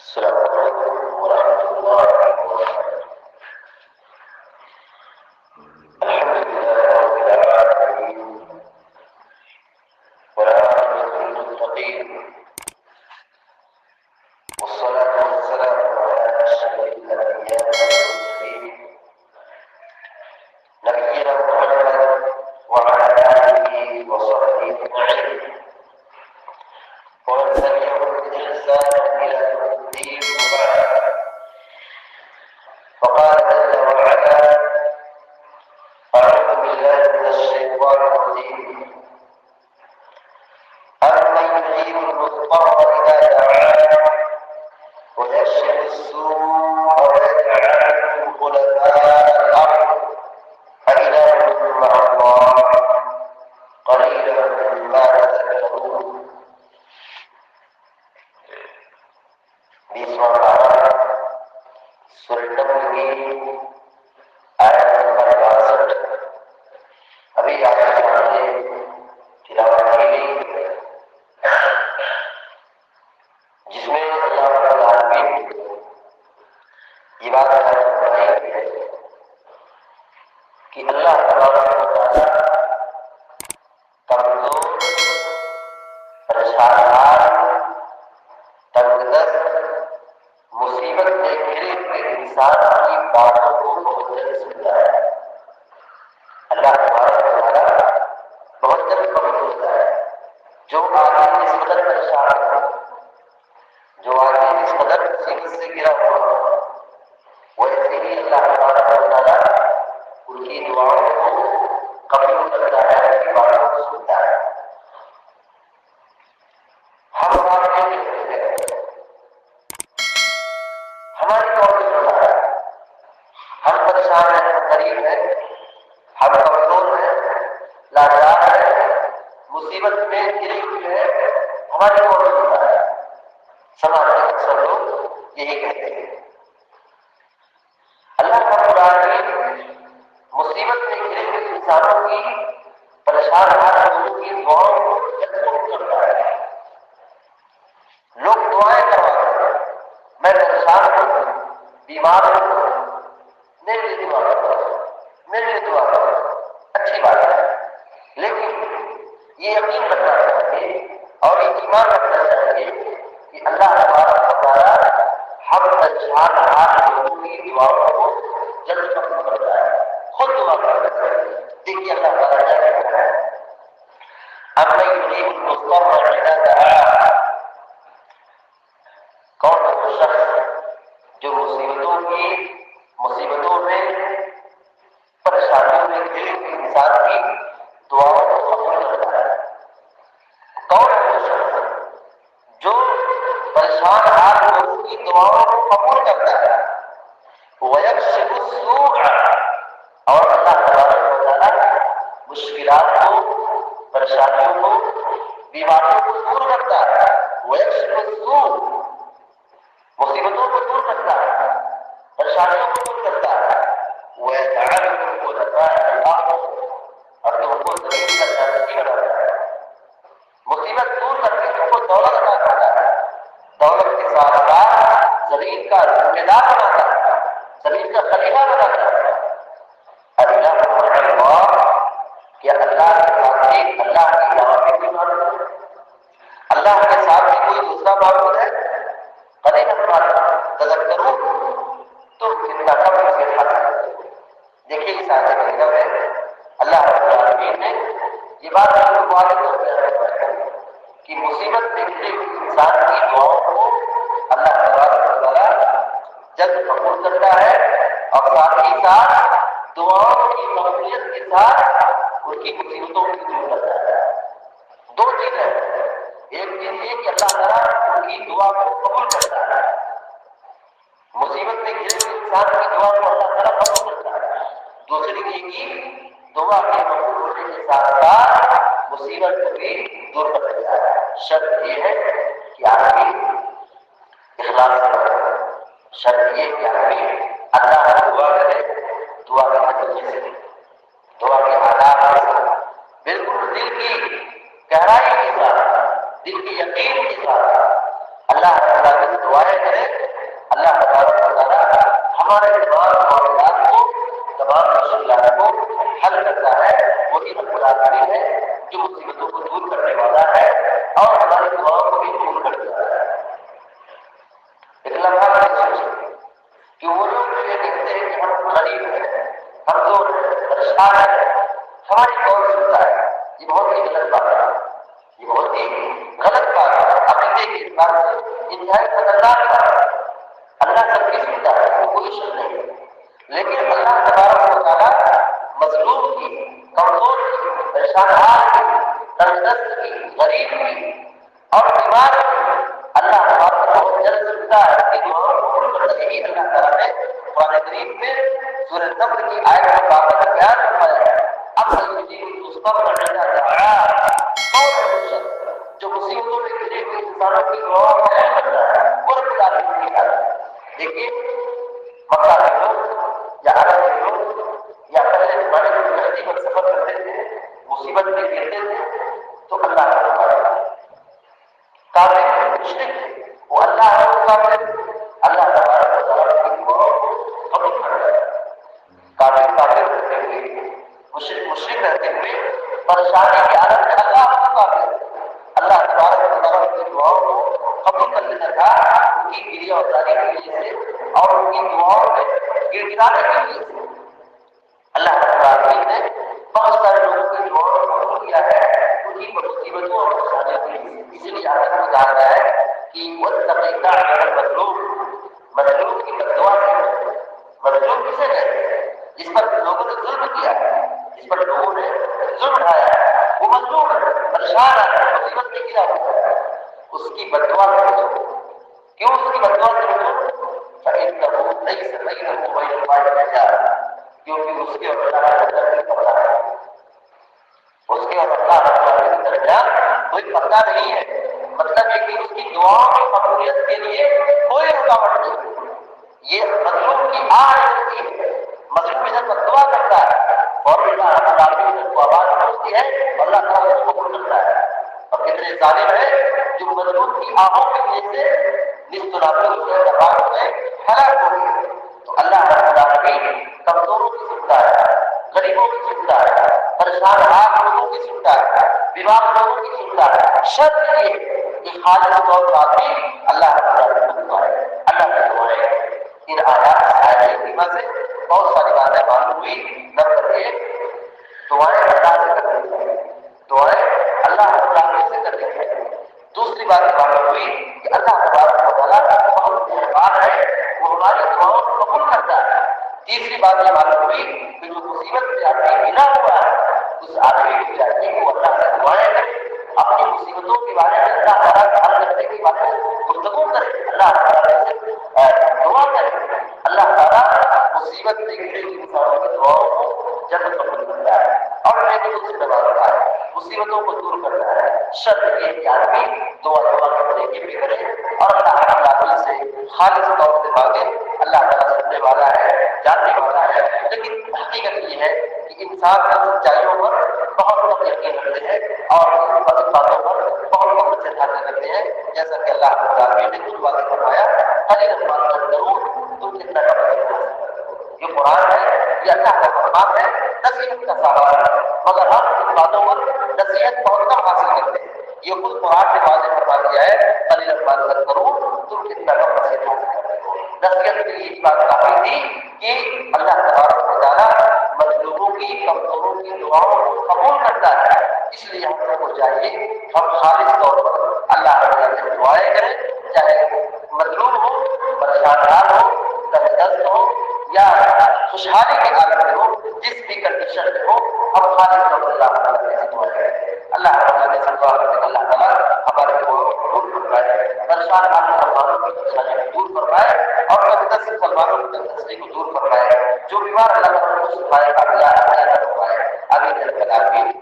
السلام عليكم ورحمة الله وبركاته. الحمد لله رب العالمين والعاقبة للمتقين والصلاة والسلام على أشرف الأنبياء والمرسلين نبينا محمد وعلى آله وصحبه أجمعين ومن تبعهم بإحسان إلى يوم الدين وبعد. فقال جل وعلا: أعوذ بالله من الشيطان الرجيم أمن يجيب المضطر إذا دعاه ويكشف السوء ويجعلكم خلفاء الأرض أإله مع الله قليلا ما تذكرون. بیسواں پارہ سورۃ نمل کی آیت نمبر 62 ابھی آپ کے سامنے تلاوت کی گئی، جس میں اللہ رب العالمین یہ بات بیان فرمائی ہے کہ اللہ تبارک و تعالیٰ کمزور، پریشان حال، تنگ دست، مصیبت میں گھرے ہوئے انسان کی باتوں کو بہت جلد سنتا ہے۔ اللہ تبارک و تعالیٰ بہت جلد قبول ہوتا ہے۔ جو آدمی جس قدر پریشان ہو، جو آدمی جس قدر مصیبت سے گرا ہوا ہو، ویسے ہی اللہ تبارک و تعالیٰ ان کی دعاؤں کو قبول کرتا ہے، ان کی باتوں کو سنتا ہے۔ ہم ہماری قوم میں ہوتا ہے، ہم پریشان ہیں، ہم غریب ہیں، ہم کمزور ہیں، لاچار ہیں، مصیبت میں گری ہوئی ہے، ہماری قوم میں ہوتا ہے۔ سماج کے اکثر لوگ یہی کہتے ہیں۔ اللہ رب العالمین مصیبت میں گرے ہوئے انسانوں کی، پریشان حال لوگوں کی دعاؤں کو قبول کرتا ہے۔ لوگ دعائیں کرواتے ہیں، میں پریشان ہوں، بیمار ہوں، میرے لیے دعا کرو، میرے لیے دعا کرو، اچھی بات ہے، لیکن یہ یقین رکھنا چاہیے اور یہ ایمان رکھنا چاہیے کہ اللہ تبارک و تعالیٰ ہم پریشان حال لوگوں کی دعاؤں کو جلد قبول کرتا ہے۔ خود دعا کرتا ہے۔ دیکھیے اللہ تعالیٰ کیا کہتا ہے: أَمَّن يُجِيبُ الْمُضْطَرَّ إِذَا دَعَاهُ، کون ہے وہ شخص جو مصیبتوں میں، پریشانیوں میں گھرے ہوئے انسان کی دعاؤں کو قبول کرتا ہے؟ کون ہے وہ شخص جو پریشان حال لوگوں کی دعاؤں کو قبول کرتا ہے؟ وَيَكْشِفُ السُّوءَ، اور اللہ تبارک و تعالیٰ مشکلات کو، پریشانیوں کو، بیماریوں کو دور کرتا ہے۔ وَيَكْشِفُ السُّوءَ، مصیبتوں کو دور کرتا ہے، پریشانیوں کو دور کرتا ہے۔ وَيَجْعَلُكُمْ خُلَفَاءَ الْأَرْضِ، اور تم کو زمین کا جانشین بناتا ہے۔ مصیبت دور کر کے تم کو دولت عطا کرتا ہے، دولت کے ساتھ ساتھ زمین کا ذمہ دار بناتا ہے، زمین کا خلیفہ بناتا ہے۔ الہ مع اللہ، کیا اللہ کے ساتھ ایک اللہ کے علاوہ بھی کوئی معبود ہے؟ اللہ کے ساتھ بھی کوئی دوسرا معبود ہے؟ قلیلا ما تذکرون، تم کتنا کم سے حاصل۔ دیکھیے اس آیت کریمہ میں اللہ رب العالمین نے یہ بات واضح طور پہ ہے کہ مصیبت میں گھرے ہوئے انسان کی دعاؤں کو اللہ تبارک و تعالیٰ جلد قبول کرتا ہے، اور ساتھ ہی ساتھ دعاؤں کی مقبولیت کے ساتھ ان کی مصیبتوں کو دور کرتا ہے۔ دو چیزیں، ایک چیز یہ کہ اللہ تعالیٰ ان کی دعا کو قبول کرتا ہے، مصیبت میں گھرے ہوئے انسان کی دعا کو اللہ تعالیٰ قبول کرتا ہے۔ دوسری چیز کی دعا کے قبول ہونے کے ساتھ ساتھ مصیبت کو بھی دور کر دیتا ہے۔ شرط یہ ہے کہ آدمی اخلاص کرے، شرط یہ کہ آدمی اللہ سے دعا کرے، دعا کے نتیجے سے، دعا کے آداب کے ساتھ، بالکل دل کی گہرائی کے ساتھ، دل کی یقین کے ساتھ اللہ تعالیٰ سے دعائیں کریں، اللہ تبارک و تعالیٰ ہمارے تمام معاملات کو، تمام مشکلات کو حل کرتا ہے۔ وہی رب العالمین ہے جو مصیبتوں کو دور کرنے والا ہے اور ہماری دعاؤں کو بھی دور کر دیتا ہے۔ ایک لمحہ نہیں سوچیں کہ وہ لوگ جو یہ کہتے ہیں کہ ہم غریب ہیں، ہم تو پریشان ہیں، ہماری کون سنتا ہے؟ یہ بہت ہی غلط بات ہے، یہ بہت ہی غلط بات ہے، عقیدے کے اعتبار سے انتہائی خطرناک بات ہے۔ اللہ سب کی سنتا ہے، اس میں کوئی شک نہیں ہے، لیکن اللہ تبارک و تعالیٰ مظلوم کی، کمزور کی، پریشان حال کی، تنگدست کی، غریب کی اور بیمار کی اللہ تبارک بہت جلد سنتا ہے، اس کی دعاؤں کو قبول کرتا ہے۔ یہی اللہ تعالیٰ نے قرآن کریم میں سورہ نمل کی آیت میں باقاعدہ بیان فرمایا ہے۔ اب جو مصیبتوں میں گھرے ہوئے انسانوں کی دعاؤں کو قبول کرتا ہے وہ رب العالمین کی حالت ہے۔ دیکھیے مکہ کے لوگ یا عرب کے لوگ یا پہلے زمانے میں کشتی پر سفر کرتے تھے، مصیبت میں گرتے تھے تو اللہ کا پکارتے تھے۔ کافر مشرک تھے، وہ اللہ ہے وہ کافر، اللہ تبارک و تعالیٰ کی دعاؤں کو قبول کرتا ہے۔ کافر کافر رہتے ہوئے، مشرک مشرک رہتے ہوئے، پریشانی کی حالت میں اللہ کو کافر، اللہ تبارک و تعالیٰ کی دعاؤں کو قبول کر لیتا تھا ان کی گریہ اتاری کی وجہ سے اور ان کی دعاؤں میں گر گرانے کی وجہ سے۔ اللہ تعالیٰ نے بہت سارے لوگوں کی دعاؤں کو قبول کیا ہے ان کی مصیبتوں اور پریشانیوں کے لیے۔ اسی لیے آگے میں کہا گیا ہے کہ وَاتَّقِ دَعْوَةَ الْمَظْلُومِ، مظلوم کی بد دعا سے، مظلوم کسے کہتے ہیں؟ جس پر لوگوں نے ظلم کیا ہے، جس پر لوگوں نے ظلم ڈھایا ہے، وہ مظلوم ہے، پریشان ہے، مصیبت میں گرا ہوا ہے، اس کی بد دعا سے بچو۔ کیوں اس کی بد دعا سے بچو؟ فَإِنَّهُ لَيْسَ بَيْنَهُ وَبَيْنَ اللَّهِ حِجَابٌ، کیونکہ اس کے اور اللہ کے درمیان کوئی پردہ ہے، اس کے اور اللہ کے درمیان کوئی پردہ نہیں ہے۔ مطلب یہ کہ اس کی دعاؤں کی قبولیت کے لیے کوئی رکاوٹ نہیں۔ یہ مظلوم کی آہ ہوتی ہے، مظلوم جب بد دعا کرتا ہے اور اللہ رب العالمین کو آواز پہنچتی ہے اللہ تعالیٰ اس کو قبول کرتا ہے۔ اور کتنے ظالم ہیں جو مظلوم کی آہوں کی وجہ سے نصف راتوں میں دباؤ میں ہلاک ہو گئے۔ تو اللہ رب العالمین کمزوروں کی سنتا ہے، غریبوں کی سنتا ہے، پریشان حال لوگوں کی سنتا ہے، بیمار لوگوں کی سنتا ہے۔ شرط یہ کہ خالص طور پر بھی اللہ رب العالمین کو ہے، اللہ کی دعائیں۔ ان آیات کریمہ سے بہت ساری باتیں معلوم ہوئی۔ نمبر 1، دعائیں اللہ سے کرنی ہیں، دعائیں اللہ رب العالمین سے کرنی ہیں۔ دوسری بات معلوم ہوئی کہ اللہ تبارک و تعالیٰ بہت مہربان ہے، وہ ہماری دعاؤں کو قبول کرتا ہے۔ تیسری بات یہ معلوم ہوئی کہ جو مصیبت سے آدمی ملا ہوا ہے اس آدمی کو چاہیے کہ وہ اللہ سے دعائیں کرے، اپنی مصیبتوں کے بارے میں اللہ تعالیٰ کا حل کرنے کے بارے میں گفتگو کرے، اللہ تعالیٰ سے دعا کرے۔ اللہ تعالیٰ مصیبت سے گھرے ہوئے انسانوں کی دعاؤں کو جلد قبول کرتا ہے اور نیکیوں سے نوازتا ہے، مصیبتوں کو دور کرتا ہے۔ شرط یہ کہ آدمی دعا کرنے کے بھی کرے اور اللہ تعالیٰ سے خالص طور سے مانگے۔ اللہ تعالیٰ سننے والا ہے، جاننے والا ہے، لیکن حقیقت یہ ہے کہ انسان کی سچائیوں پر بہت کم یقین رکھتے ہیں اور ان باتوں پر بہت کم سے دھیان رکھتے ہیں، جیسا کہ اللہ تعالیٰ نے خود واضح فرمایا قلیلاً ما تذکرون، تم کتنا کم حاصل کرتے ہو۔ یہ قرآن ہے، یہ اللہ کا فرمان ہے، نصیحت کا سامان ہے، مگر ہم ان باتوں پر نصیحت بہت کم حاصل کرتے ہیں۔ یہ خود قرآن نے واضح فرما دیا ہے قلیلاً ما تذکرون، تم کتنا کم نصیحت حاصل کرتے ہو۔ نصیحت کے لیے اس بات کافی تھی کہ اللہ تبارک و تعالیٰ مظلوموں کی، کمزوروں کی دعاؤں کو قبول کرتا ہے۔ اس لیے ہم سب کو چاہیے ہم خالص طور پر اللہ تعالیٰ سے دعائیں کریں، چاہے مظلوم ہو، پریشان حال ہو، تنگدست ہو یا خوشحالی کی حالت میں ہو، جس بھی کنڈیشن میں ہو، ہم خالص طور پر اللہ تعالیٰ سے دعائیں کریں۔ اللہ تعالیٰ سے دعا کرتے کہ اللہ تعالیٰ ہمارے دعاؤں کو قبول فرمائے، پریشان حال مسلمانوں کی پریشانی کو دور فرمائے اور مقدس مسلمانوں کی تندرستی کو دور فرمائے، جو بیمار اللہ تعالیٰ کو شفائے کا عطا فرمائے۔ آمین یا رب العالمین۔